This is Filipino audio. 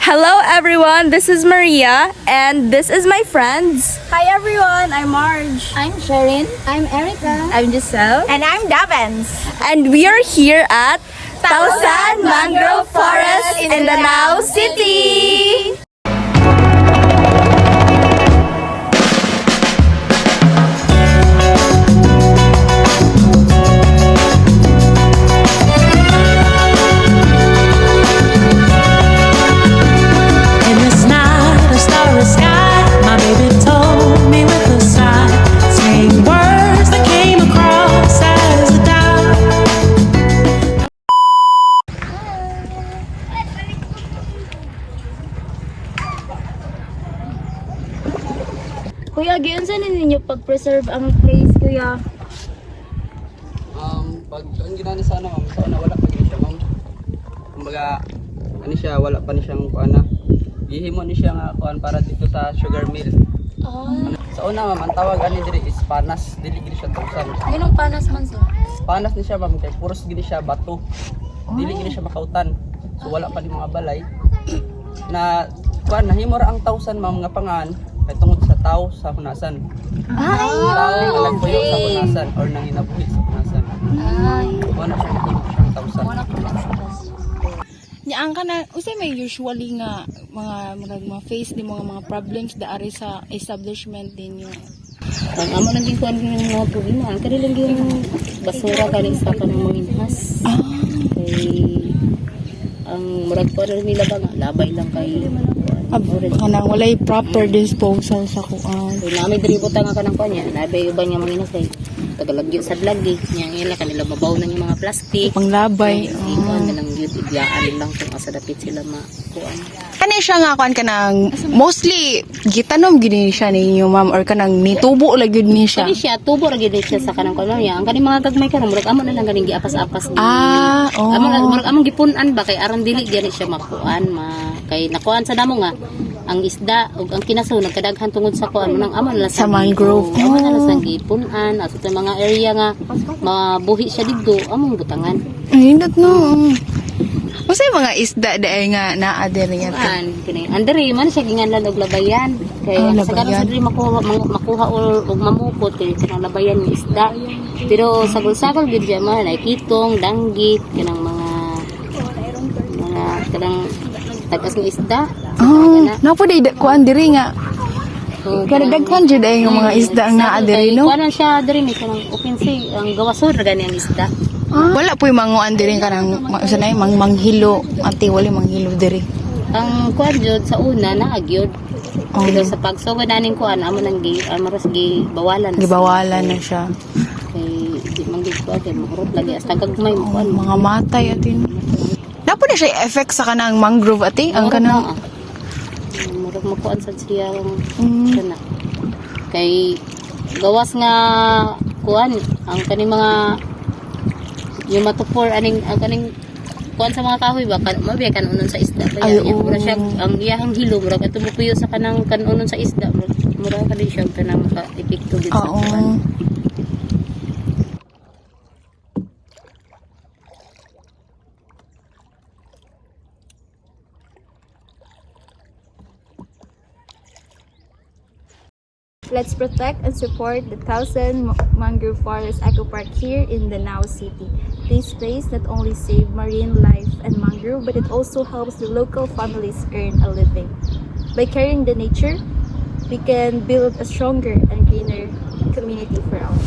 Hello everyone, this is Maria and this is my friends. Hi everyone, I'm Marge. I'm Sherin. I'm Erica. I'm Giselle And I'm Davens. and we are here at Tausan Mangrove Forest in Danao City. In this night of starry sky, my baby told me with a sigh, saying words that came across as a doubt. Kuya, giunsa na ninyo pag-preserve ang place, kuya? Pag ang ginani sana ma'am, sa una wala pa gini siya ma'am. Kumbaga, ano siya, wala pa ni siyang kuana. Gihimo ni siya nga kuan para dito sa sugar mill. Sa una ma'am, ang tawag ani diri is panas, dili gini siya tausan. Anong panas man sir? Panas ni siya ma'am, kay puros gini siya bato. Dili gini siya makautan. So wala pa ni mga balay. Na kuan nahimo ra ang tausan ma'am nga pangan kay tungod sa tao sa hunasan. Ay, Tao nga nagpuyo sa hunasan or nanginabuhi sa hunasan. Ay, Wala siya nahimo siyang tausan. wala ko lang sa bus. Nyaan ka na, usay may usually nga mga face di mga problems daari sa establishment din yung Ang amo nang kuan ng mga problema, ang kani lang yung basura kani sa kanang mga inhas. Kay ang murag ko rin nila ba nga labay lang kay kanang walay proper disposal sa kuan. kay namin diri butang nga kanang kuan niya, nabay uban nga mga inhas kay tagalagyo sa lagi niya ila kanila mabaw na yung mga plastic. Panglabay. Kuan na lang yun, ibyaan lang kung asa dapit sila makuan. Kani siya nga kuan kanang mostly gitanom gini siya ninyo ma'am or kanang nitubo la gyud ni siya. Kani siya tubo ra gid siya sa kanang kuan niya. Ang kani mga gagmay karon murag amo na lang ganing giapas-apas. Oh. Murag among gipun-an ba kay aron dili diri siya makuan kay nakuan sa damo nga ang isda ug ang kinaso nagkadaghan tungod sa kuan nang amo na lang Sa mangrove. amo na lang sa gipun-an ato sa mga area nga mabuhi siya didto among butangan. Ay, not no. Usay mga isda daay nga naa diri nga. Kuan kini andiri man siya ginganlan og labayan kay Ah, sa karon sa labayan. diri makuha og mamupot kay kanang labayan ng isda pero sagol-sagol gid siya man ay kitong danggit kanang mga kanang tagas ng isda. Oh, napo day kuan diri nga. Kada daghan jud ay nga mga isda ang naa diri no. Kuan siya diri ni kanang opensi ang gawasod gani ang isda. Wala po'y manguan diri kanang usanay manghilo ati wali manghilo diri. Ang kuan jud sa una naagyod. Oh. Pero sa pagsugod naning kuan amo nang maras gi bawalan. Gibawalan na siya. Kay di man gid kuan kay mahurot lagi hasta gagmay mo kuan. Mga matay atin. Napo na siya effect sa kanang mangrove ati ang kanang murag makuan sa siya Mm. kana. Kay gawas nga kuan ang kaning mga yung matupor aning ang kaning kuan sa mga kahoy ba kan mabiya kanunon sa isda ba Ay, yan oo. mura siya ang iyahang hilo mura ka tumukuyo sa kanang kanunon sa isda mura ka din siya kanang maka-epekto gid sa Oo. kuan. Let's protect and support the Tausan Mangrove Forest Eco Park here in Danao City. This place not only save marine life and mangrove, but it also helps the local families earn a living. By caring the nature, we can build a stronger and greener community for all.